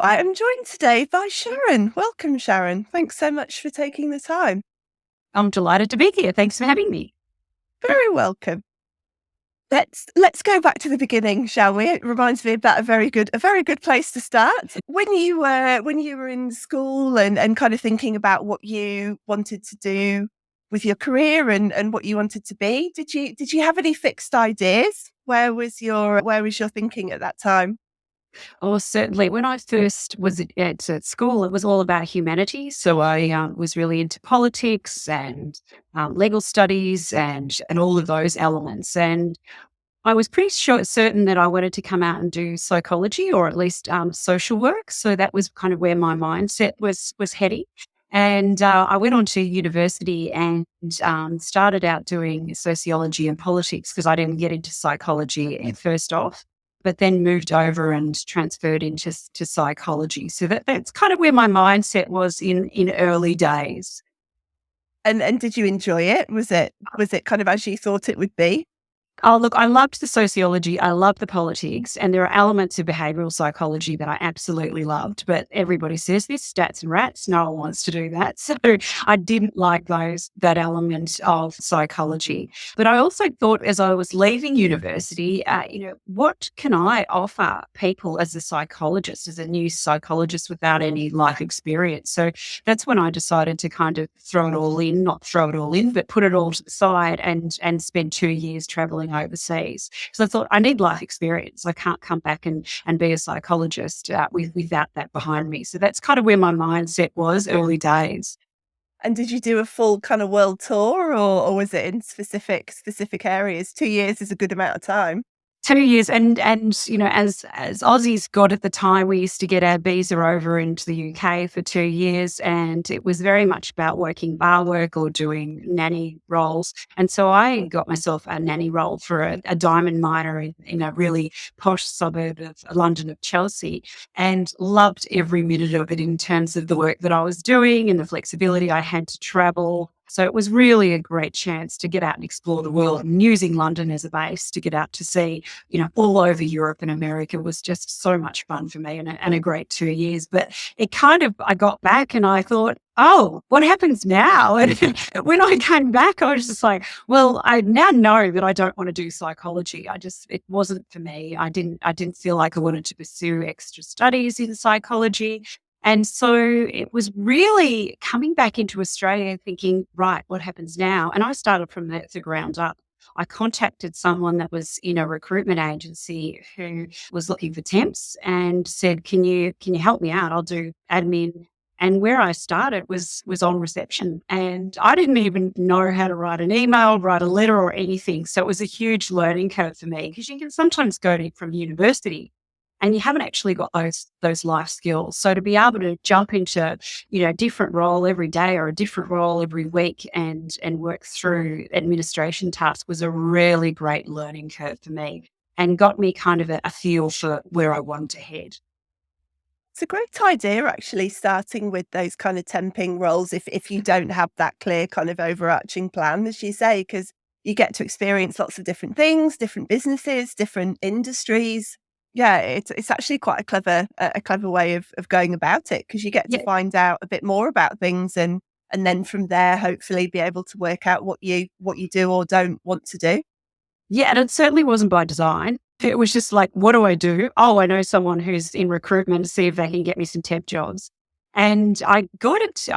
I am joined today by Sharon. Welcome, Sharon. Thanks so much for taking the time. I'm delighted to be here. Thanks for having me. Very welcome. Let's go back to the beginning, shall we? It reminds me about a very good place to start. When you were in school and kind of thinking about what you wanted to do with your career and what you wanted to be, did you have any fixed ideas? Where was your thinking at that time? Oh, certainly. When I first was at school, it was all about humanities. So I was really into politics and legal studies and all of those elements. And I was pretty certain that I wanted to come out and do psychology or at least social work. So that was kind of where my mindset was heading. And I went on to university and started out doing sociology and politics because I didn't get into psychology at first off, but then moved over and transferred into psychology. So that's kind of where my mindset was in early days. And did you enjoy it? Was it kind of as you thought it would be? Oh, look, I loved the sociology. I loved the politics. And there are elements of behavioral psychology that I absolutely loved. But everybody says this, stats and rats. No one wants to do that. So I didn't like that element of psychology. But I also thought as I was leaving university, what can I offer people as a psychologist, as a new psychologist without any life experience? So that's when I decided to kind of throw it all in, not throw it all in, but put it all to the side and spend 2 years traveling overseas. So I thought I need life experience. I can't come back and be a psychologist without that behind me. So that's kind of where my mindset was early days. And did you do a full kind of world tour, or was it in specific areas? 2 years is a good amount of time. 2 years, and as Aussies got at the time, we used to get our visa over into the UK for 2 years, and it was very much about working bar work or doing nanny roles. And so I got myself a nanny role for a diamond miner in a really posh suburb of London, of Chelsea, and loved every minute of it in terms of the work that I was doing and the flexibility I had to travel. So it was really a great chance to get out and explore the world, and using London as a base to get out to see, all over Europe and America was just so much fun for me and a great 2 years. But I got back and I thought, oh, what happens now? And when I came back, I was just like, well, I now know that I don't want to do psychology. It wasn't for me. I didn't feel like I wanted to pursue extra studies in psychology. And so it was really coming back into Australia and thinking, right, what happens now? And I started from the ground up. I contacted someone that was in a recruitment agency who was looking for temps and said, can you help me out? I'll do admin. And where I started was on reception. And I didn't even know how to write an email, write a letter or anything. So it was a huge learning curve for me because you can sometimes from university and you haven't actually got those life skills. So to be able to jump into, a different role every day or a different role every week and work through administration tasks was a really great learning curve for me and got me kind of a feel for where I wanted to head. It's a great idea, actually, starting with those kind of temping roles if you don't have that clear kind of overarching plan, as you say, because you get to experience lots of different things, different businesses, different industries. Yeah, it's actually quite a clever way of going about it, because you get to Yeah. find out a bit more about things and then from there hopefully be able to work out what you do or don't want to do. Yeah, and it certainly wasn't by design. It was just like, what do I do? Oh, I know someone who's in recruitment to see if they can get me some temp jobs. And I got it.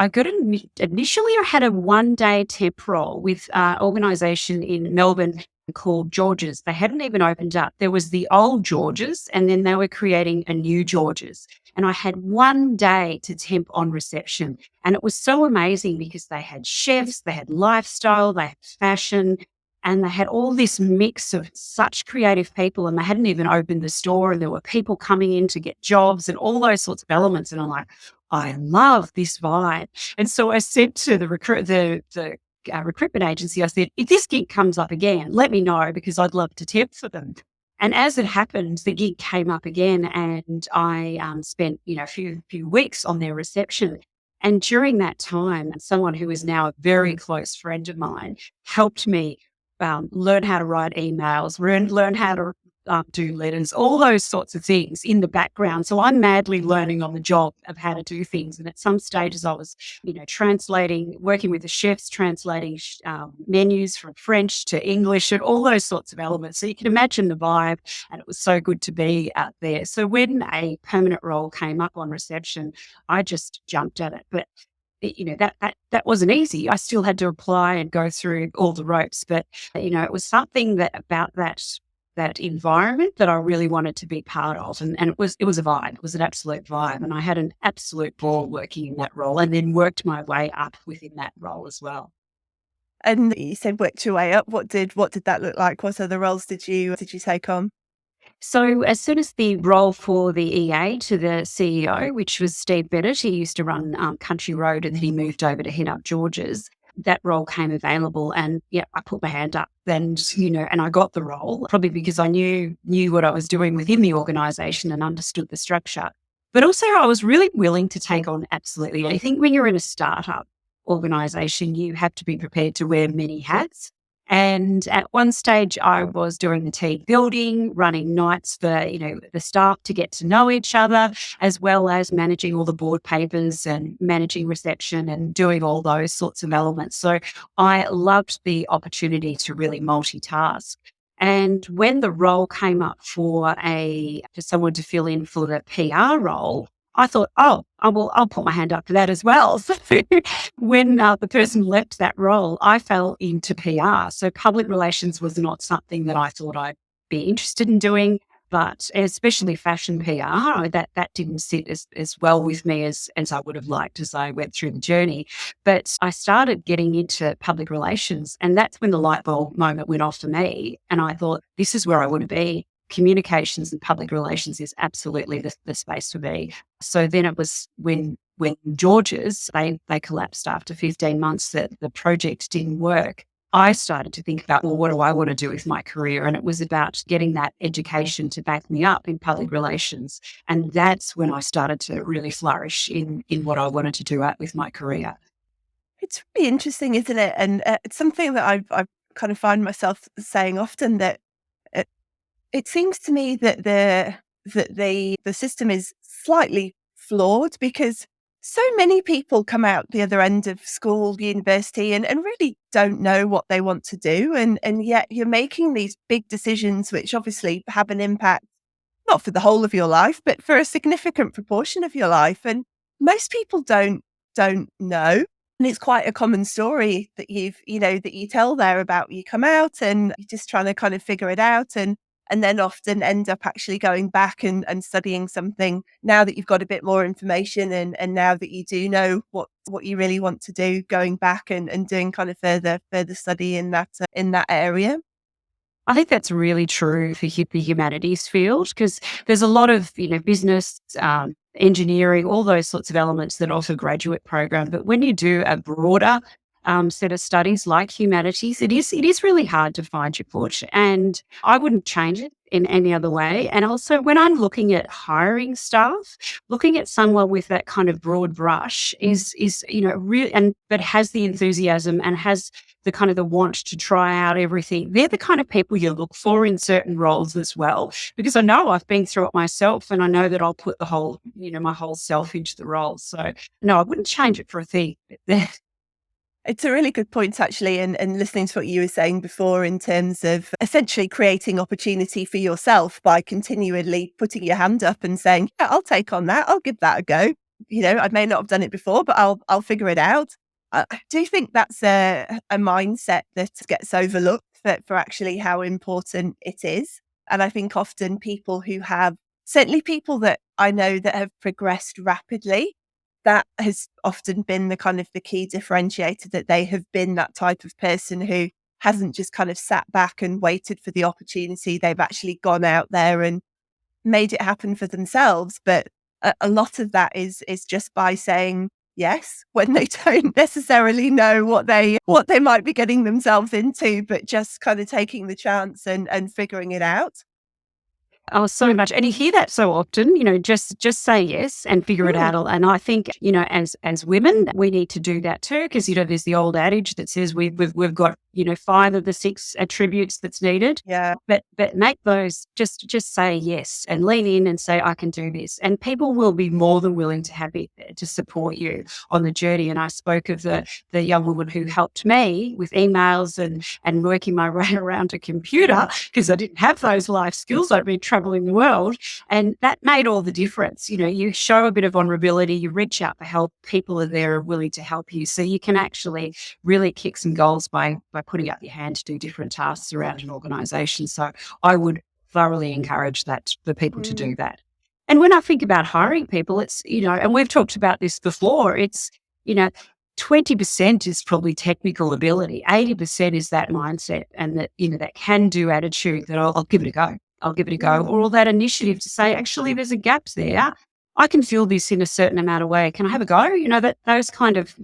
Initially. I had a 1 day temp role with an organisation in Melbourne called George's. They hadn't even opened up. There was the old George's, and then they were creating a new George's. And I had 1 day to temp on reception. And it was so amazing because they had chefs, they had lifestyle, they had fashion, and they had all this mix of such creative people, and they hadn't even opened the store, and there were people coming in to get jobs and all those sorts of elements. And I'm like, I love this vibe. And so I said to the recruitment agency, I said, if this gig comes up again, let me know because I'd love to temp for them. And as it happened, the gig came up again, and I spent a few weeks on their reception. And during that time, someone who is now a very close friend of mine helped me learn how to write emails, learn how to do letters, all those sorts of things in the background. So I'm madly learning on the job of how to do things. And at some stages I was, translating, working with the chefs, translating menus from French to English and all those sorts of elements. So you can imagine the vibe, and it was so good to be out there. So when a permanent role came up on reception, I just jumped at it. But that wasn't easy. I still had to apply and go through all the ropes, but it was something that about that environment that I really wanted to be part of, and it was a vibe. It was an absolute vibe, and I had an absolute ball working in that role, and then worked my way up within that role as well. And you said worked your way up. What did that look like? What other roles did you take on? So as soon as the role for the EA to the CEO, which was Steve Bennett, he used to run Country Road, and then he moved over to head up George's. That role came available, and I put my hand up, and and I got the role probably because I knew what I was doing within the organisation and understood the structure. But also, I was really willing to take on absolutely anything. When you're in a startup organisation, you have to be prepared to wear many hats. And at one stage, I was doing the team building, running nights for, the staff to get to know each other, as well as managing all the board papers and managing reception and doing all those sorts of elements. So I loved the opportunity to really multitask. And when the role came up for someone to fill in for the PR role, I thought, I'll put my hand up for that as well. So when the person left that role, I fell into PR. So public relations was not something that I thought I'd be interested in doing, but especially fashion PR, that didn't sit as well with me as I would have liked as I went through the journey. But I started getting into public relations, and that's when the light bulb moment went off for me. And I thought, this is where I want to be. Communications and public relations is absolutely the space for me. So then it was when George's, they collapsed after 15 months, that the project didn't work. I started to think about, well, what do I want to do with my career? And it was about getting that education to back me up in public relations. And that's when I started to really flourish in what I wanted to do with my career. It's really interesting, isn't it? And it's something that I've kind of find myself saying often, that it seems to me that the system is slightly flawed, because so many people come out the other end of school, university, and really don't know what they want to do. And yet you're making these big decisions, which obviously have an impact, not for the whole of your life, but for a significant proportion of your life. And most people don't know. And it's quite a common story that that you tell there about, you come out and you're just trying to kind of figure it out, and then often end up actually going back and studying something now that you've got a bit more information, and now that you do know what you really want to do, going back and doing kind of further study in that area. I think that's really true for the humanities field, because there's a lot of, business, engineering, all those sorts of elements that offer graduate program. But when you do a broader set of studies like humanities, it is really hard to find your fortune, and I wouldn't change it in any other way. And also, when I'm looking at hiring staff, looking at someone with that kind of broad brush is really, and but has the enthusiasm and has the kind of the want to try out everything. They're the kind of people you look for in certain roles as well, because I know I've been through it myself, and I know that I'll put the whole, my whole self into the role. So no, I wouldn't change it for a thing. It's a really good point, actually, and listening to what you were saying before, in terms of essentially creating opportunity for yourself by continually putting your hand up and saying, yeah, I'll take on that. I'll give that a go. I may not have done it before, but I'll figure it out. I do think that's a mindset that gets overlooked for actually how important it is. And I think often certainly people that I know that have progressed rapidly, that has often been the kind of the key differentiator, that they have been that type of person who hasn't just kind of sat back and waited for the opportunity. They've actually gone out there and made it happen for themselves. But a lot of that is just by saying yes when they don't necessarily know what they might be getting themselves into, but just kind of taking the chance and figuring it out. Oh, so much. And you hear that so often, just say yes and figure it out. And I think, as women, we need to do that too, because, there's the old adage that says we've got, 5 of the 6 attributes that's needed. Yeah. But make those, just say yes and lean in and say, I can do this. And people will be more than willing to to support you on the journey. And I spoke of the young woman who helped me with emails and working my way around a computer because I didn't have those life skills. I'd been traveling the world. And that made all the difference. You show a bit of vulnerability, you reach out for help, people are there willing to help you. So you can actually really kick some goals by putting up your hand to do different tasks around an organisation. So I would thoroughly encourage that for people to do that. And when I think about hiring people, it's, and we've talked about this before, it's, 20% is probably technical ability. 80% is that mindset and that can-do attitude that I'll give it a go. I'll give it a go. Or that initiative to say, actually, there's a gap there. I can feel this in a certain amount of way. Can I have a go? That kind of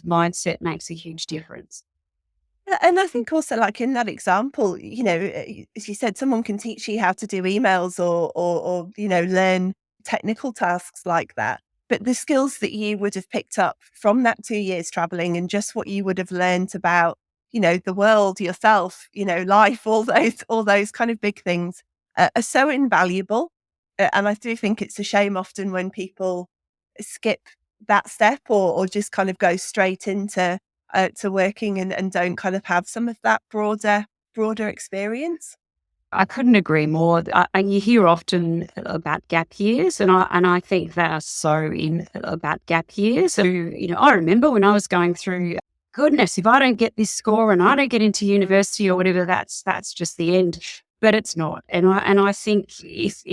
mindset makes a huge difference. And I think also, like in that example, as you said, someone can teach you how to do emails or learn technical tasks like that. But the skills that you would have picked up from that 2 years traveling and just what you would have learned about, the world, yourself, life, all those kind of big things are so invaluable. And I do think it's a shame often when people skip that step or just kind of go straight into to working and don't kind of have some of that broader experience. I couldn't agree more. And you hear often about gap years, and I think they are so in about gap years. So, I remember when I was going through, goodness, if I don't get this score and I don't get into university or whatever, that's just the end. But it's not. And I think if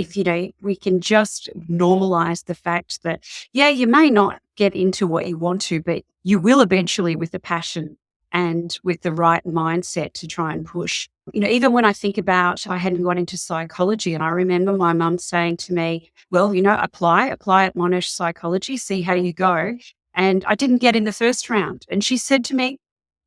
we can just normalize the fact that, you may not get into what you want to, but you will eventually with the passion and with the right mindset to try and push. Even when I think about, I hadn't got into psychology, and I remember my mum saying to me, well, apply at Monash Psychology, see how you go. And I didn't get in the first round. And she said to me,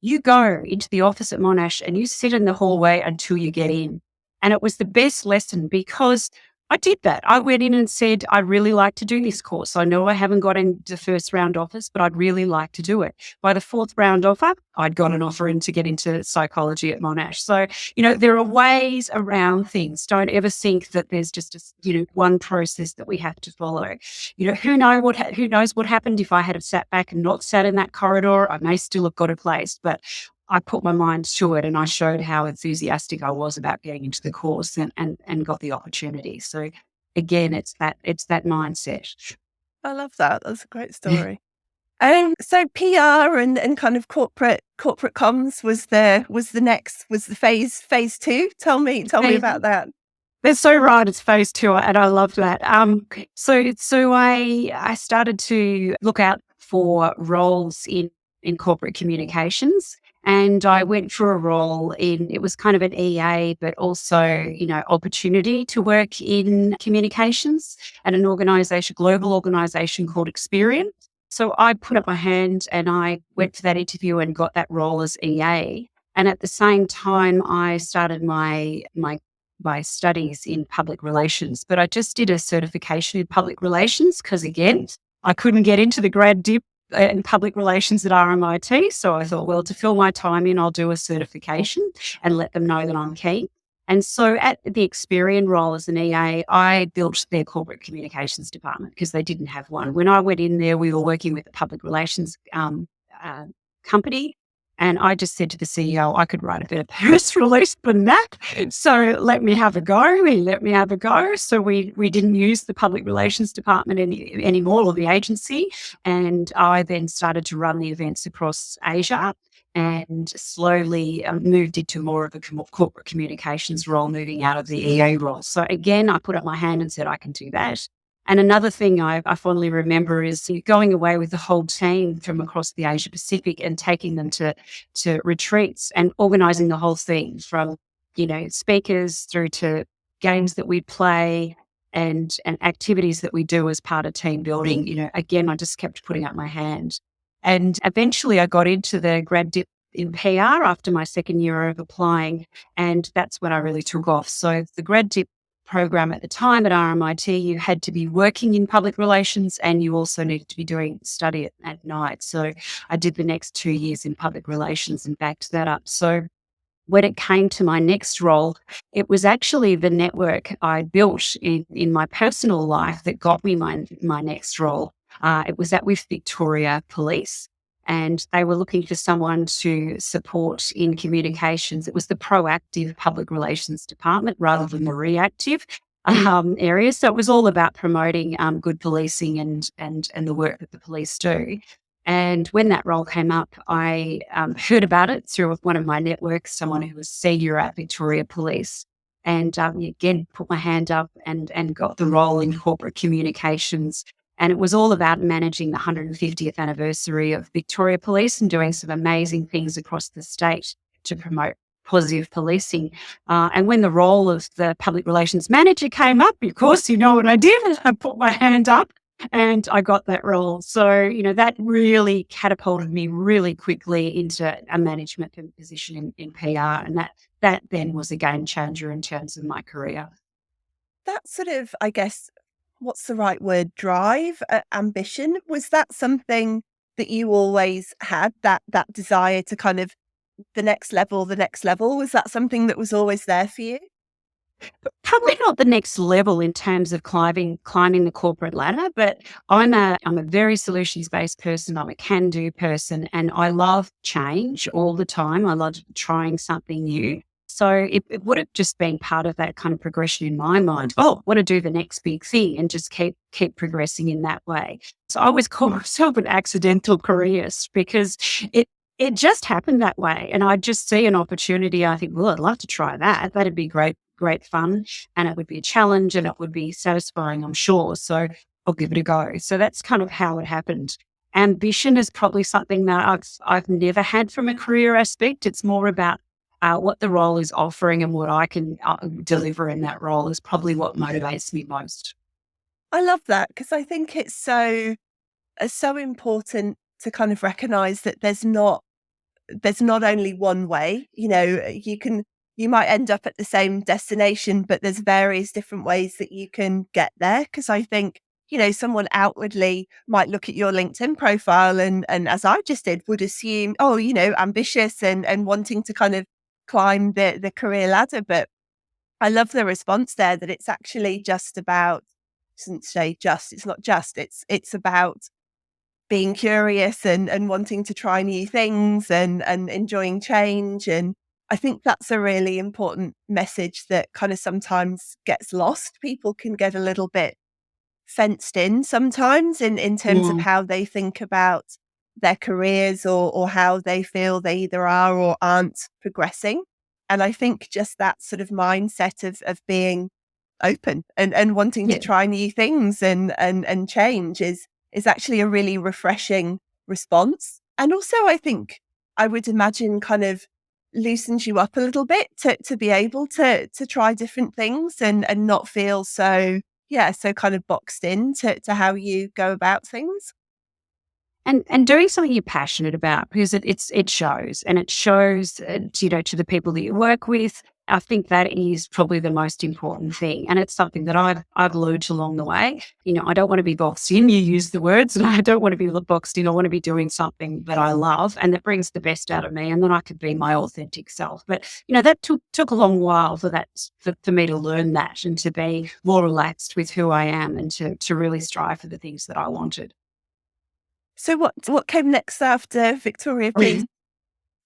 you go into the office at Monash and you sit in the hallway until you get in. And it was the best lesson because I did that. I went in and said, I really like to do this course. I know I haven't got into the first round offers, but I'd really like to do it. By the 4th round offer, I'd got an offer in to get into psychology at Monash. So, there are ways around things. Don't ever think that there's just one process that we have to follow. Who knows what happened if I had sat back and not sat in that corridor? I may still have got a place, but I put my mind to it and I showed how enthusiastic I was about getting into the course and got the opportunity. So again, it's that mindset. I love that. That's a great story. So PR and kind of corporate comms was the phase 2. Tell me about that. They're so right. It's phase 2, and I love that. So I started to look out for roles in corporate communications. And I went for a role it was kind of an EA, but also, opportunity to work in communications at an global organisation called Experian. So I put up my hand and I went for that interview and got that role as EA. And at the same time, I started my studies in public relations, but I just did a certification in public relations because, again, I couldn't get into the grad dip in public relations at RMIT. So I thought, well, to fill my time in, I'll do a certification and let them know that I'm keen. And so at the Experian role as an EA, I built their corporate communications department because they didn't have one. When I went in there, we were working with a public relations company. And I just said to the CEO, I could write a better press release than that. So let me have a go. He let me have a go. So we didn't use the public relations department anymore, or the agency. And I then started to run the events across Asia and slowly moved into more of a corporate communications role, moving out of the EA role. So again, I put up my hand and said, I can do that. And another thing I fondly remember is going away with the whole team from across the Asia Pacific and taking them to retreats and organising the whole thing from, speakers through to games that we play and activities that we do as part of team building. Again, I just kept putting up my hand. And eventually I got into the grad dip in PR after my second year of applying, and that's when I really took off. So the grad dip program at the time at RMIT, you had to be working in public relations and you also needed to be doing study at night. So I did the next 2 years in public relations and backed that up. So when it came to my next role, it was actually the network I built in my personal life that got me my next role. It was with Victoria Police, and they were looking for someone to support in communications. It was the proactive public relations department rather than the reactive area. So it was all about promoting good policing and the work that the police do. And when that role came up, I heard about it through one of my networks, someone who was senior at Victoria Police. And again, put my hand up and got the role in corporate communications. And it was all about managing the 150th anniversary of Victoria Police and doing some amazing things across the state to promote positive policing. And when the role of the public relations manager came up, of course, you know what I did. I put my hand up and I got that role. So, that really catapulted me really quickly into a management position in PR. And that then was a game changer in terms of my career. That sort of, I guess, what's the right word? Drive, ambition. Was that something that you always had, that desire to kind of the next level, the next level? Was that something that was always there for you? Probably not the next level in terms of climbing the corporate ladder, but I'm a very solutions-based person. I'm a can-do person, and I love change all the time. I love trying something new. So it would have just been part of that kind of progression in my mind. Oh, I want to do the next big thing and just keep progressing in that way. So I always call myself an accidental careerist because it just happened that way. And I just see an opportunity. I think, well, I'd love to try that. That'd be great fun. And it would be a challenge and it would be satisfying, I'm sure. So I'll give it a go. So that's kind of how it happened. Ambition is probably something that I've never had from a career aspect. It's more about what the role is offering and what I can deliver in that role is probably what motivates me most. I love that because I think it's so important to kind of recognize that there's not only one way. You might end up at the same destination, but there's various different ways that you can get there. Because I think, someone outwardly might look at your LinkedIn profile and as I just did, would assume, oh, ambitious and wanting to kind of climb the career ladder. But I love the response there that it's actually just about, shouldn't say just, it's not just, it's about being curious and wanting to try new things and enjoying change. And I think that's a really important message that kind of sometimes gets lost. People can get a little bit fenced in sometimes in terms of Yeah. how they think about their careers or how they feel they either are or aren't progressing. And I think just that sort of mindset of being open and wanting to Yeah. try new things and change is actually a really refreshing response. And also I think I would imagine kind of loosens you up a little bit to be able to try different things and not feel so kind of boxed in to how you go about things. And doing something you're passionate about because it shows and it shows to the people that you work with. I think that is probably the most important thing, and it's something that I've learned along the way. I don't want to be boxed in. You use the words, and I don't want to be boxed in. I want to be doing something that I love and that brings the best out of me, and then I could be my authentic self. But that took a long while for me to learn that and to be more relaxed with who I am and to really strive for the things that I wanted. So what came next after Victoria Police?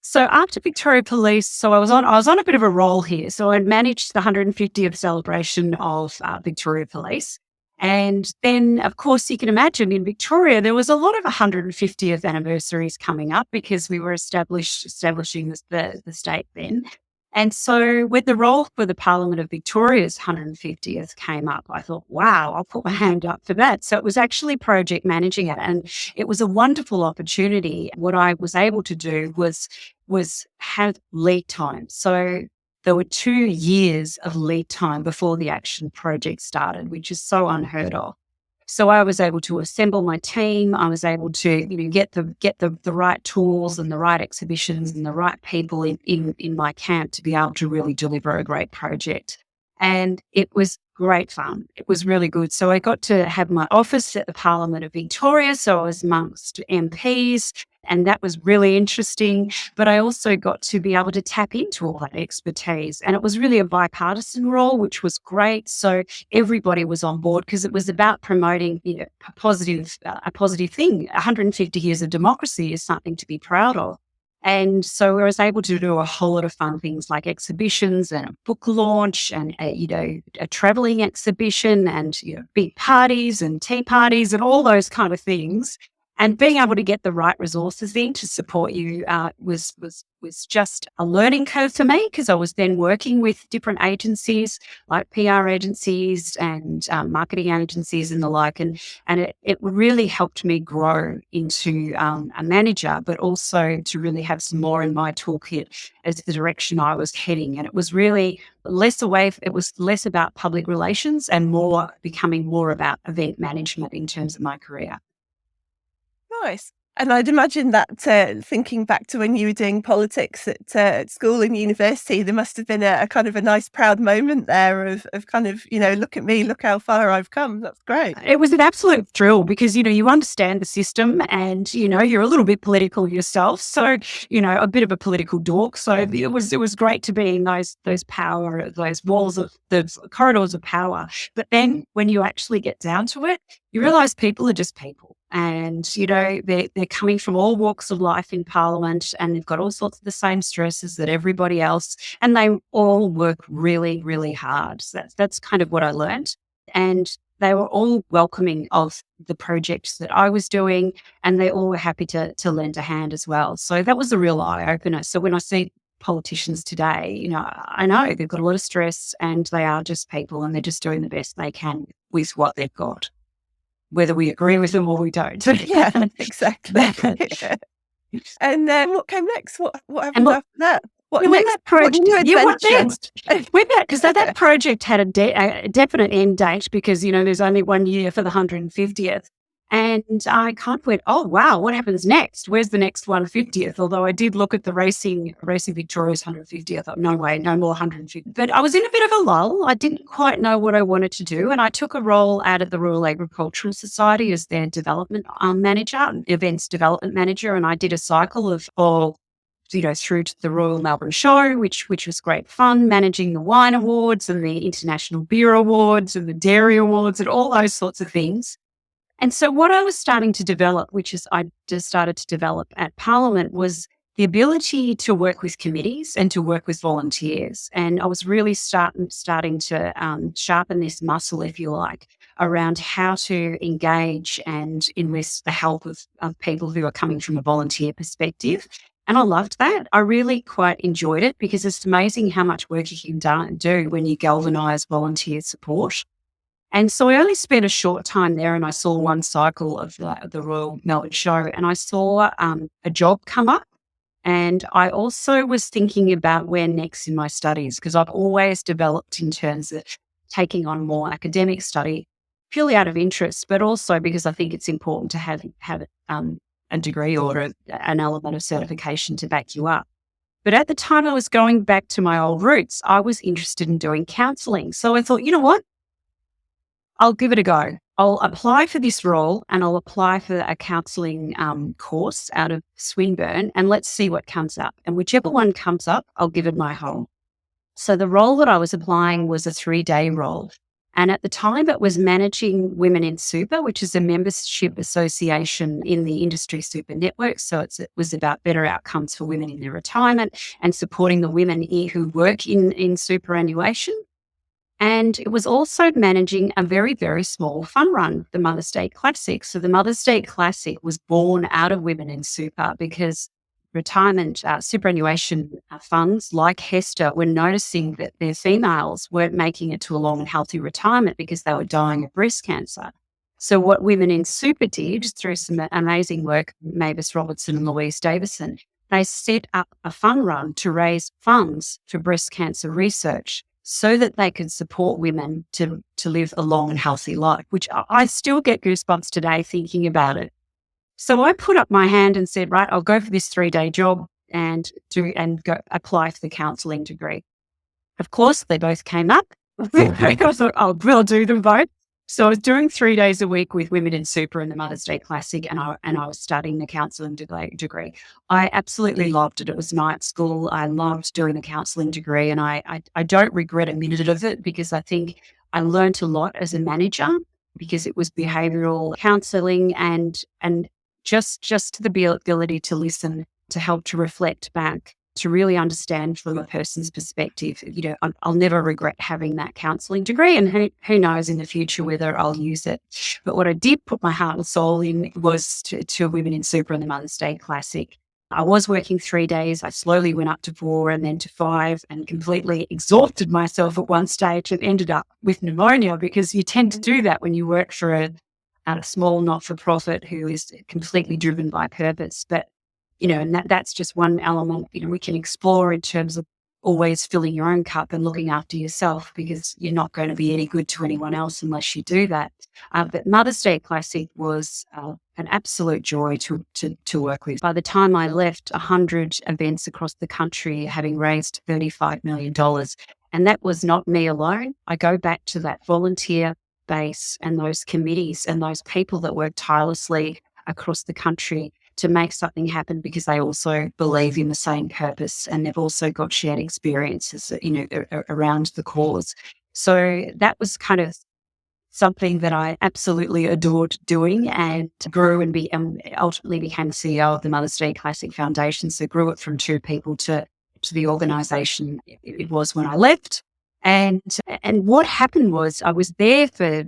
So after Victoria Police, so I was on a bit of a roll here. So I managed the 150th celebration of Victoria Police. And then, of course, you can imagine in Victoria, there was a lot of 150th anniversaries coming up because we were establishing the state then. And so when the role for the Parliament of Victoria's 150th came up, I thought, wow, I'll put my hand up for that. So it was actually project managing it. And it was a wonderful opportunity. What I was able to do was have lead time. So there were 2 years of lead time before the action project started, which is so unheard of. So I was able to assemble my team. I was able to, get the right tools and the right exhibitions and the right people in my camp to be able to really deliver a great project. And it was great fun. It was really good. So I got to have my office at the Parliament of Victoria. So I was amongst MPs, and that was really interesting. But I also got to be able to tap into all that expertise. And it was really a bipartisan role, which was great. So everybody was on board because it was about promoting, a positive thing. 150 years of democracy is something to be proud of. And so I was able to do a whole lot of fun things like exhibitions and a book launch and, a traveling exhibition and, big parties and tea parties and all those kind of things. And being able to get the right resources in to support you was just a learning curve for me, because I was then working with different agencies like PR agencies and marketing agencies and the like. And it really helped me grow into a manager, but also to really have some more in my toolkit as the direction I was heading. And it was really it was less about public relations and becoming more about event management in terms of my career. Nice. And I'd imagine that thinking back to when you were doing politics at school and university, there must have been a kind of a nice proud moment there of kind of, look at me, look how far I've come. That's great. It was an absolute thrill because, you understand the system and, you're a little bit political yourself. So, a bit of a political dork. So it was great to be in those walls of the corridors of power. But then when you actually get down to it, you realize people are just people. And, they're coming from all walks of life in Parliament, and they've got all sorts of the same stresses that everybody else, and they all work really, really hard. So that's kind of what I learned. And they were all welcoming of the projects that I was doing, and they all were happy to lend a hand as well. So that was a real eye-opener. So when I see politicians today, I know they've got a lot of stress and they are just people and they're just doing the best they can with what they've got, whether we agree with them or we don't. Yeah, exactly. And then what came next? What happened after that? What when next? that project, What new what adventures? next? Because that project had a definite end date because, there's only 1 year for the 150th. And I kind of went, oh, wow, what happens next? Where's the next 150th? Although I did look at the Racing Victoria's 150th. I thought, no way, no more 150. But I was in a bit of a lull. I didn't quite know what I wanted to do. And I took a role out at the Royal Agricultural Society as their development manager, events development manager. And I did a cycle of through to the Royal Melbourne Show, which was great fun, managing the wine awards and the International Beer Awards and the Dairy Awards and all those sorts of things. And so what I was starting to develop, which is I just started to develop at Parliament, was the ability to work with committees and to work with volunteers. And I was really starting to sharpen this muscle, if you like, around how to engage and enlist the help of people who are coming from a volunteer perspective. And I loved that. I really quite enjoyed it because it's amazing how much work you can do when you galvanise volunteer support. And so I only spent a short time there, and I saw one cycle of the Royal Melbourne Show, and I saw a job come up. And I also was thinking about where next in my studies, because I've always developed in terms of taking on more academic study, purely out of interest, but also because I think it's important to have a degree or an element of certification to back you up. But at the time I was going back to my old roots, I was interested in doing counselling. So I thought, you know what? I'll give it a go. I'll apply for this role and I'll apply for a counselling course out of Swinburne, and let's see what comes up. And whichever one comes up, I'll give it my whole. So the role that I was applying was a 3-day role. And at the time it was managing Women in Super, which is a membership association in the industry super network. So it was about better outcomes for women in their retirement and supporting the women who work in superannuation. And it was also managing a very, very small fun run, the Mother's Day Classic. So the Mother's Day Classic was born out of Women in Super because retirement superannuation funds like Hester were noticing that their females weren't making it to a long and healthy retirement because they were dying of breast cancer. So what Women in Super did, through some amazing work, Mavis Robertson and Louise Davison, they set up a fun run to raise funds for breast cancer research so that they could support women to live a long and healthy life, which I still get goosebumps today thinking about it. So I put up my hand and said, right, I'll go for this 3-day job and go apply for the counselling degree. Of course, they both came up I thought, oh, we'll do them both. So I was doing 3 days a week with Women in Super and the Mother's Day Classic, and I was studying the counselling degree. I absolutely loved it. It was night school. I loved doing the counselling degree, and I don't regret a minute of it because I think I learned a lot as a manager because it was behavioural counselling and just the ability to listen, to help to reflect back, to really understand from a person's perspective. I'll never regret having that counselling degree, and who knows in the future whether I'll use it. But what I did put my heart and soul in was to Women in Super and the Mother's Day Classic. I was working 3 days. I slowly went up to 4 and then to 5 and completely exhausted myself at one stage and ended up with pneumonia because you tend to do that when you work for a small not-for-profit who is completely driven by purpose. But and that's just one element, we can explore in terms of always filling your own cup and looking after yourself because you're not going to be any good to anyone else unless you do that. But Mother's Day Classic was an absolute joy to work with. By the time I left, 100 events across the country, having raised $35 million. And that was not me alone. I go back to that volunteer base and those committees and those people that work tirelessly across the country to make something happen because they also believe in the same purpose and they've also got shared experiences, around the cause. So that was kind of something that I absolutely adored doing and grew and ultimately became the CEO of the Mother's Day Classic Foundation. So grew it from 2 people to the organisation it was when I left. And what happened was I was there for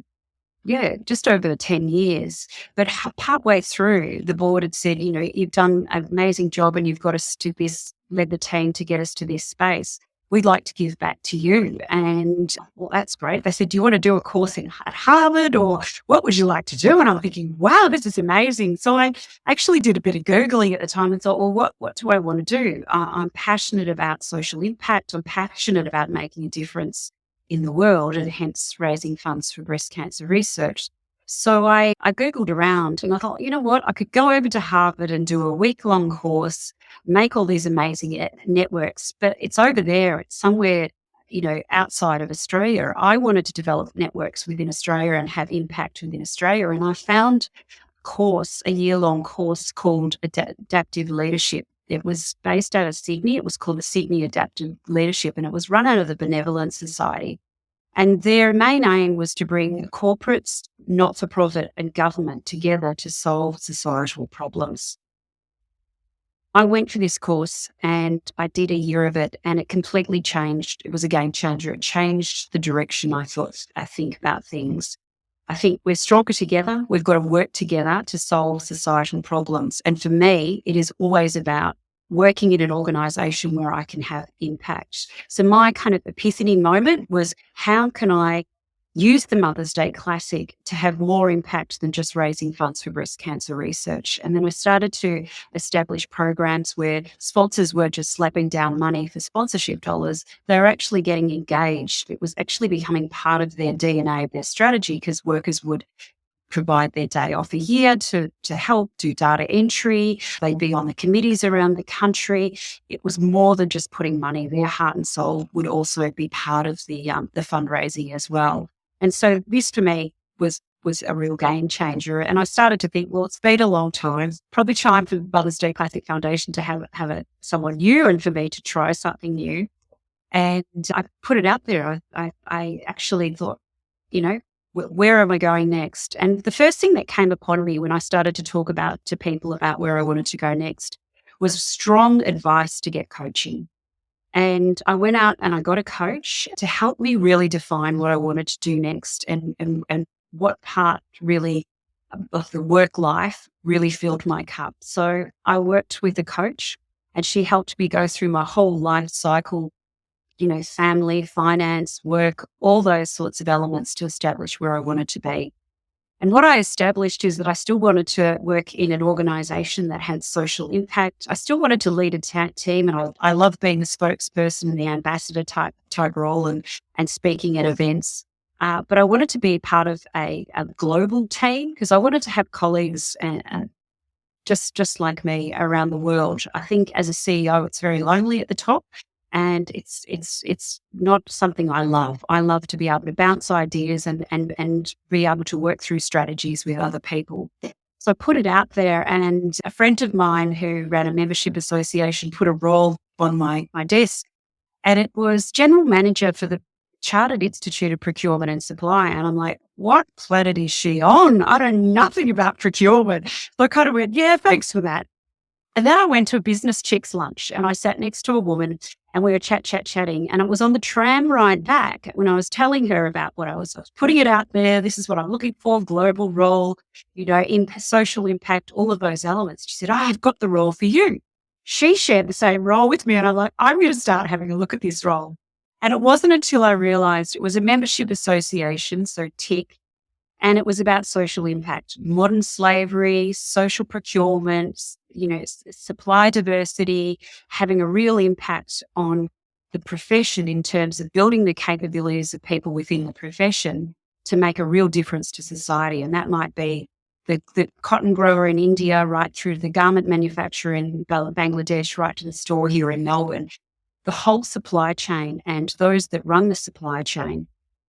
just over 10 years. But partway through, the board had said, you've done an amazing job and you've got us to this, led the team to get us to this space. We'd like to give back to you. And well, that's great. They said, do you want to do a course at Harvard or what would you like to do? And I'm thinking, wow, this is amazing. So I actually did a bit of Googling at the time and thought, well, what do I want to do? I'm passionate about social impact. I'm passionate about making a difference in the world and hence raising funds for breast cancer research. So I Googled around and I thought, you know what, I could go over to Harvard and do a week-long course, make all these amazing networks, but it's over there, it's somewhere, outside of Australia. I wanted to develop networks within Australia and have impact within Australia. And I found a year-long course called Adaptive Leadership. It was based out of Sydney. It was called the Sydney Adaptive Leadership, and it was run out of the Benevolent Society. And their main aim was to bring corporates, not-for-profit and government together to solve societal problems. I went for this course and I did a year of it and it completely changed. It was a game changer. It changed the direction I think about things. I think we're stronger together. We've got to work together to solve societal problems. And for me, it is always about working in an organisation where I can have impact. So my kind of epiphany moment was, how can I use the Mother's Day Classic to have more impact than just raising funds for breast cancer research? And then we started to establish programs where sponsors were just slapping down money for sponsorship dollars. They were actually getting engaged. It was actually becoming part of their DNA, of their strategy, because workers would provide their day off a year to help do data entry. They'd be on the committees around the country. It was more than just putting money. Their heart and soul would also be part of the fundraising as well. And so this for me was a real game changer. And I started to think, well, it's been a long time. Probably time for Mother's Day Classic Foundation to have someone new and for me to try something new. And I put it out there. I actually thought, where am I going next? And the first thing that came upon me when I started to talk to people about where I wanted to go next was strong advice to get coaching. And I went out and I got a coach to help me really define what I wanted to do next and what part really of the work life really filled my cup. So I worked with a coach and she helped me go through my whole life cycle, family, finance, work, all those sorts of elements to establish where I wanted to be. And what I established is that I still wanted to work in an organisation that had social impact. I still wanted to lead a team, and I love being the spokesperson and the ambassador type role and speaking at events. But I wanted to be part of a global team because I wanted to have colleagues just like me around the world. I think as a CEO, it's very lonely at the top. And it's not something I love. I love to be able to bounce ideas and be able to work through strategies with other people. So I put it out there, and a friend of mine who ran a membership association put a role on my desk, and it was general manager for the Chartered Institute of Procurement and Supply. And I'm like, what planet is she on? I know nothing about procurement. So I kind of went, yeah, thanks for that. And then I went to a business chicks lunch, and I sat next to a woman, and we were chatting. And it was on the tram ride back when I was telling her about what I was putting it out there. This is what I'm looking for, global role, social impact, all of those elements. She said, I've got the role for you. She shared the same role with me. And I'm like, I'm going to start having a look at this role. And it wasn't until I realized it was a membership association, so TIC, and it was about social impact, modern slavery, social procurement, supply diversity, having a real impact on the profession in terms of building the capabilities of people within the profession to make a real difference to society. And that might be the cotton grower in India, right through to the garment manufacturer in Bangladesh, right to the store here in Melbourne. The whole supply chain and those that run the supply chain,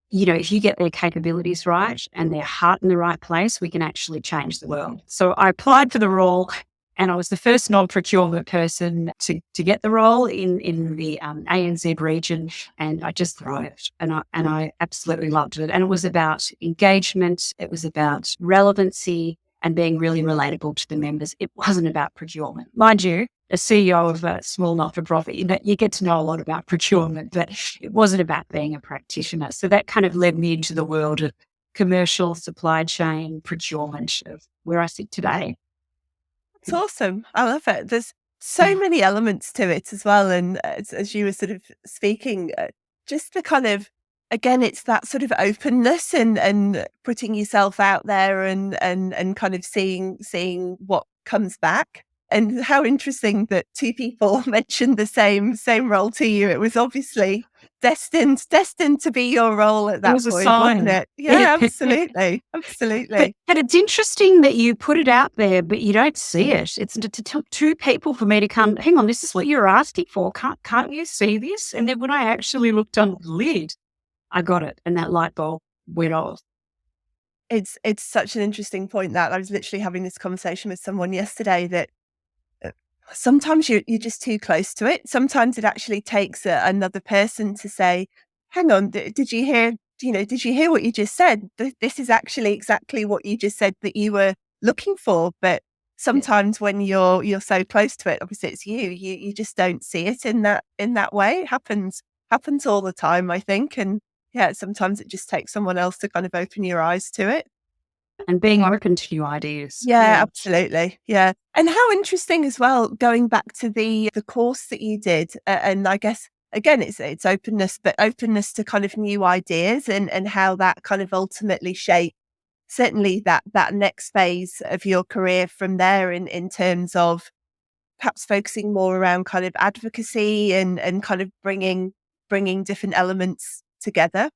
if you get their capabilities right and their heart in the right place, we can actually change the world. So I applied for the role, and I was the first non-procurement person to get the role in the ANZ region, and I just thrived, and I absolutely loved it. And it was about engagement, it was about relevancy, and being really relatable to the members. It wasn't about procurement, mind you. A CEO of a small not-for-profit, you get to know a lot about procurement, but it wasn't about being a practitioner. So that kind of led me into the world of commercial supply chain procurement, of where I sit today. It's awesome. I love it. There's so many elements to it as well. And as you were sort of speaking, just the kind of, again, it's that sort of openness and putting yourself out there and kind of seeing what comes back. And how interesting that two people mentioned the same role to you. It was obviously destined to be your role at It that was a point, wasn't sign. it? Yeah, absolutely. Absolutely. But it's interesting that you put it out there, but you don't see it. It's to tell two people for me to come, hang on, this is what you're asking for. Can't you see this? And then when I actually looked under the lid, I got it. And that light bulb went off. It's such an interesting point that I was literally having this conversation with someone yesterday that sometimes you're just too close to it. Sometimes it actually takes another person to say, "Hang on, did you hear? Did you hear what you just said? This is actually exactly what you just said that you were looking for." But sometimes when you're so close to it, obviously it's you just don't see it in that way. It happens all the time, I think, and yeah, sometimes it just takes someone else to kind of open your eyes to it. And being open to new ideas. Yeah, absolutely. Yeah. And how interesting as well, going back to the course that you did, and I guess again it's openness, but openness to kind of new ideas and how that kind of ultimately shaped certainly that next phase of your career from there in terms of perhaps focusing more around kind of advocacy and kind of bringing different elements together.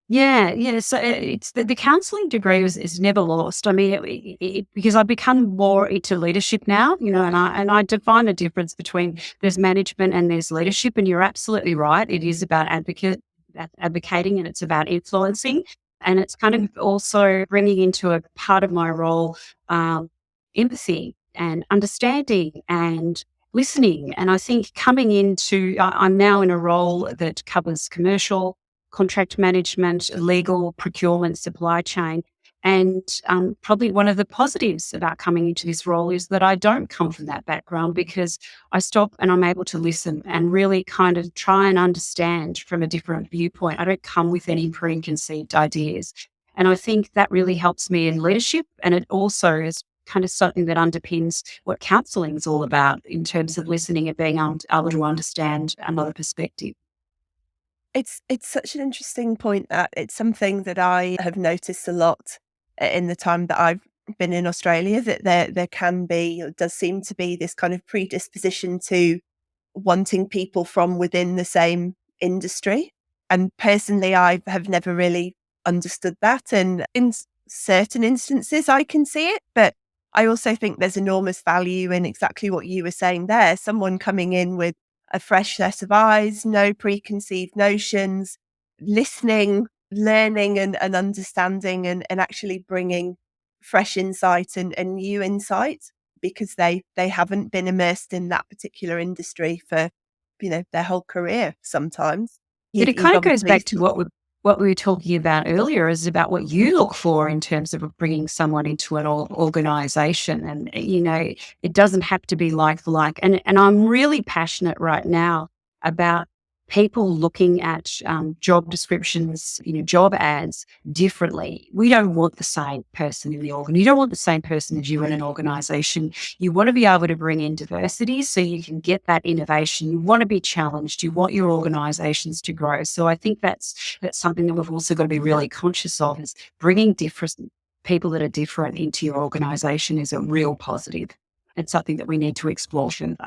Yeah. So it's the counselling degree is never lost. I mean, because I've become more into leadership now, and I define a difference between there's management and there's leadership. And you're absolutely right. It is about advocating, and it's about influencing, and it's kind of also bringing into a part of my role empathy and understanding and listening. And I think I'm now in a role that covers commercial, contract management, legal, procurement, supply chain. And probably one of the positives about coming into this role is that I don't come from that background, because I stop and I'm able to listen and really kind of try and understand from a different viewpoint. I don't come with any preconceived ideas. And I think that really helps me in leadership. And it also is kind of something that underpins what counselling is all about in terms of listening and being able to understand another perspective. It's such an interesting point that it's something that I have noticed a lot in the time that I've been in Australia, that there can be, or does seem to be, this kind of predisposition to wanting people from within the same industry. And personally, I have never really understood that. And in certain instances, I can see it, but I also think there's enormous value in exactly what you were saying there. Someone coming in with a fresh set of eyes, no preconceived notions, listening, learning and understanding and actually bringing fresh insight and new insight because they haven't been immersed in that particular industry for, their whole career sometimes. It You've kind of goes obviously. back to what we were talking about earlier, is about what you look for in terms of bringing someone into an organization. And, it doesn't have to be like for like. And I'm really passionate right now about people looking at job descriptions, job ads differently. We don't want the same person in the organ. You don't want the same person as you in an organization. You want to be able to bring in diversity so you can get that innovation. You want to be challenged. You want your organizations to grow. So I think that's something that we've also got to be really conscious of, is bringing different people that are different into your organization is a real positive. It's something that we need to explore further.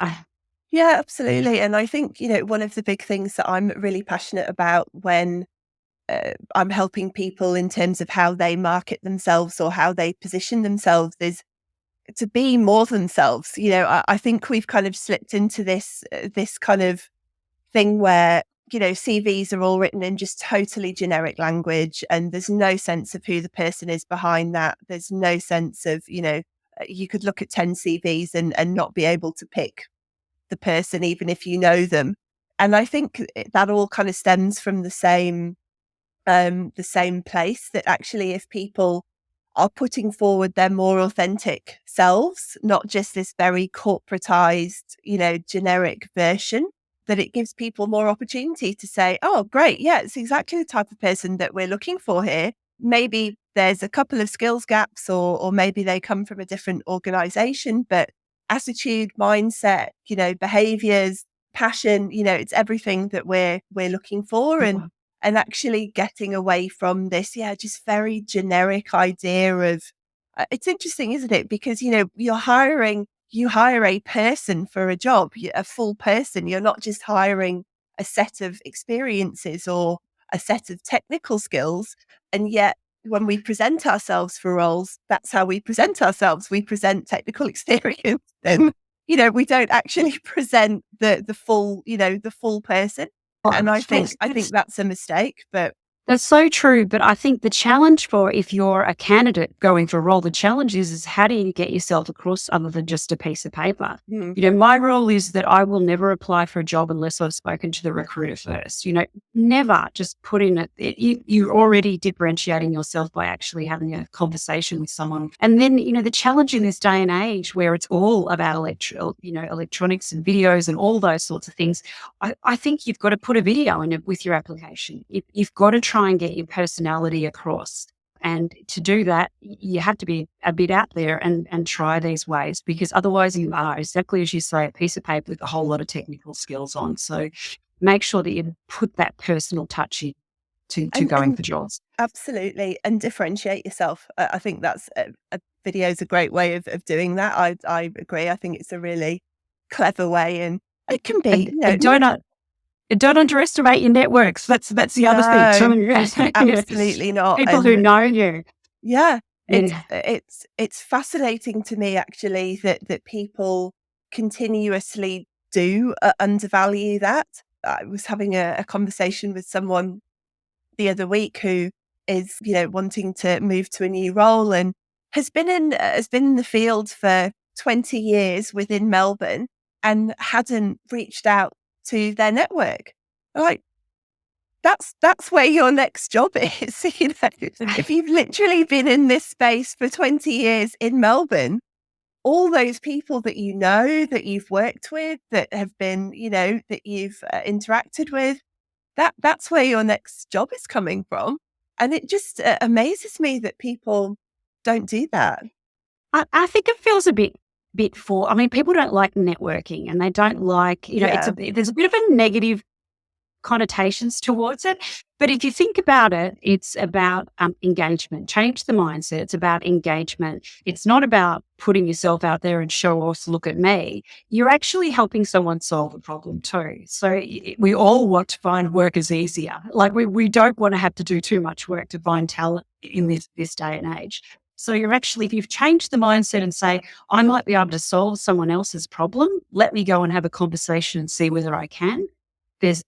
Yeah, absolutely. And I think, one of the big things that I'm really passionate about when I'm helping people in terms of how they market themselves or how they position themselves is to be more themselves. I think we've kind of slipped into this kind of thing where, CVs are all written in just totally generic language and there's no sense of who the person is behind that. There's no sense of, you could look at 10 CVs and not be able to pick the person, even if you know them. And I think that all kind of stems from the same place, that actually if people are putting forward their more authentic selves, not just this very corporatized, generic version, that it gives people more opportunity to say, oh, great. Yeah, it's exactly the type of person that we're looking for here. Maybe there's a couple of skills gaps or maybe they come from a different organization, but attitude, mindset, behaviors, passion, it's everything that we're looking for. And actually getting away from this, just very generic idea of, it's interesting, isn't it? Because, you hire a person for a job, a full person. You're not just hiring a set of experiences or a set of technical skills. And yet when we present ourselves for roles, that's how we present ourselves. We present technical experience and, we don't actually present the full, the full person. And I think that's a mistake, but That's so true. But I think the challenge for, if you're a candidate going for a role, the challenge is how do you get yourself across other than just a piece of paper? mm, My role is that I will never apply for a job unless I've spoken to the recruiter first. Never just put in you're already differentiating yourself by actually having a conversation with someone. And then, the challenge in this day and age where it's all about electronics and videos and all those sorts of things, I think you've got to put a video in it with your application. You've got to try and get your personality across. And to do that, you have to be a bit out there and try these ways, because otherwise you are, exactly as you say, a piece of paper with a whole lot of technical skills on. So make sure that you put that personal touch in to going and for jobs. absolutely, and differentiate yourself. I think that's a video is a great way of doing that. I agree. I think it's a really clever way, and it can be, And don't underestimate your networks. That's the other thing no, too. absolutely not. People who know you. Yeah, Yeah. it's fascinating to me actually that people continuously do undervalue that. I was having a conversation with someone the other week who is, wanting to move to a new role and has been in the field for 20 years within Melbourne and hadn't reached out to their network. Like, that's where your next job is. If you've literally been in this space for 20 years in Melbourne, all those people that that you've worked with, that have been, that you've interacted with, that's where your next job is coming from. And it just amazes me that people don't do that. I think it feels a bit for. I mean, people don't like networking, and they don't like. Yeah. There's a bit of a negative connotations towards it. But if you think about it, it's about engagement. Change the mindset. It's about engagement. It's not about putting yourself out there and show off, look at me. You're actually helping someone solve a problem too. So we all want to find workers easier. Like we don't want to have to do too much work to find talent in this day and age. So you're actually, if you've changed the mindset and say, I might be able to solve someone else's problem, let me go and have a conversation and see whether I can. There's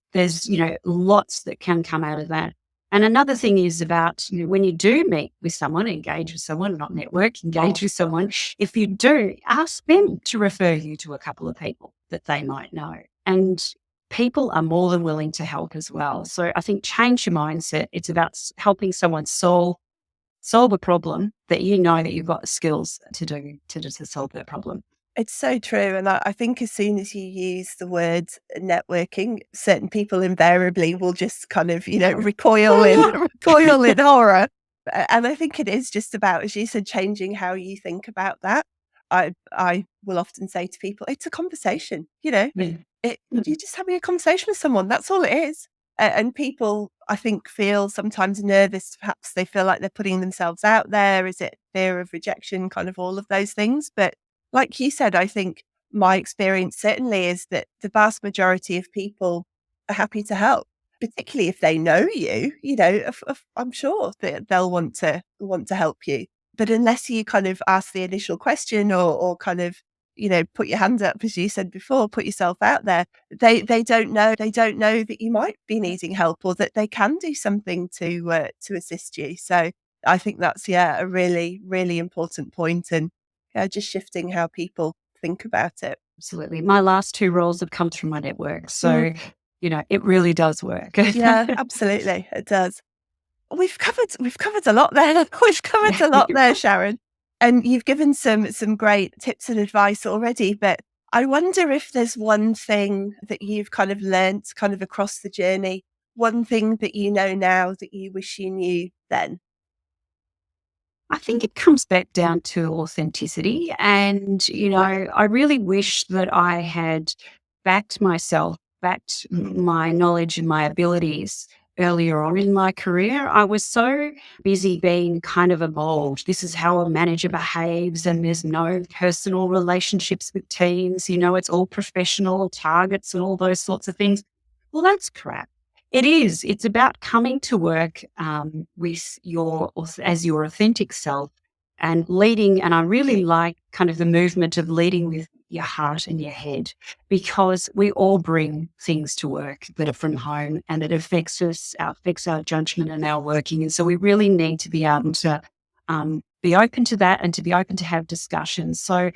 lots that can come out of that. And another thing is about, when you do meet with someone, engage with someone, not network, engage with someone, if you do, ask them to refer you to a couple of people that they might know. And people are more than willing to help as well. So I think change your mindset. It's about helping someone solve a problem that that you've got the skills to do to solve that problem. It's so true. And I think as soon as you use the word networking, certain people invariably will just kind of, recoil in recoil in horror. And I think it is just about, as you said, changing how you think about that. I will often say to people, it's a conversation, Yeah. you're just having a conversation with someone. That's all it is. And people, I think, feel sometimes nervous. Perhaps they feel like they're putting themselves out there. Is it fear of rejection? Kind of all of those things. But like you said, I think my experience certainly is that the vast majority of people are happy to help, particularly if they know you. I'm sure that they'll want to help you. But unless you kind of ask the initial question or kind of put your hand up, as you said before, put yourself out there, they don't know that you might be needing help or that they can do something to assist you. So I think that's a really, really important point, and just shifting how people think about it. Absolutely. My last 2 roles have come through my network. So, it really does work. Yeah, absolutely. It does. We've covered a lot there. We've covered a lot there, Sharon. And you've given some great tips and advice already, but I wonder if there's one thing that you've kind of learnt kind of across the journey, one thing that you know now that you wish you knew then. I think it comes back down to authenticity. And, I really wish that I had backed myself, backed my knowledge and my abilities earlier on in my career. I was so busy being kind of a mold. This is how a manager behaves, and there's no personal relationships with teams. It's all professional targets and all those sorts of things. Well, that's crap. It is. It's about coming to work with as your authentic self and leading. And I really like kind of the movement of leading with your heart and your head, because we all bring things to work that are from home, and it affects us, affects our judgment and our working. And so we really need to be able to be open to that and to be open to have discussions. So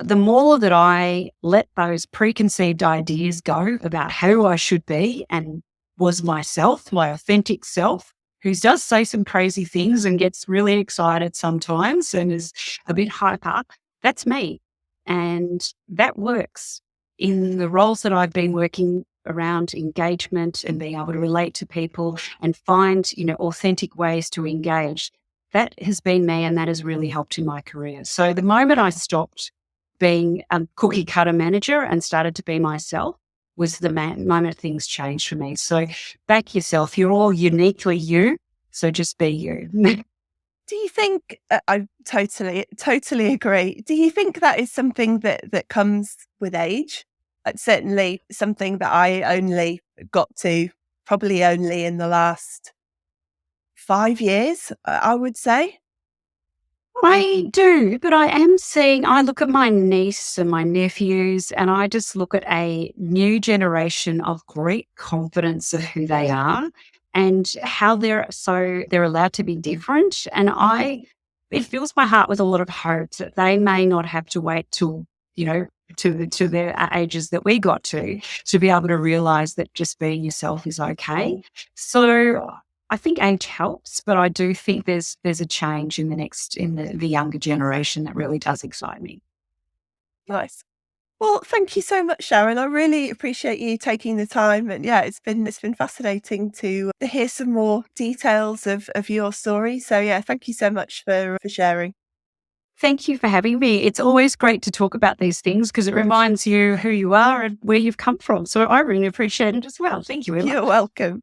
the more that I let those preconceived ideas go about who I should be and was myself, my authentic self, who does say some crazy things and gets really excited sometimes and is a bit hyper, that's me. And that works. In the roles that I've been working around engagement and being able to relate to people and find, authentic ways to engage, that has been me, and that has really helped in my career. So the moment I stopped being a cookie cutter manager and started to be myself was the moment things changed for me. So back yourself. You're all uniquely you. So just be you. Do you think, I totally agree. Do you think that is something that comes with age? It's certainly something that I only got to probably only in the last 5 years, I would say. I do, but I look at my niece and my nephews, and I just look at a new generation of great confidence of who they are and how they're allowed to be different. And it fills my heart with a lot of hope that they may not have to wait till, to their ages that we got to be able to realize that just being yourself is okay. So I think age helps, but I do think there's a change in the younger generation that really does excite me. Nice. Well, thank you so much, Sharon. I really appreciate you taking the time, and it's been fascinating to hear some more details of your story. So thank you so much for sharing. Thank you for having me. It's always great to talk about these things because it reminds you who you are and where you've come from. So I really appreciate it as well. Thank you, Emma. You're welcome.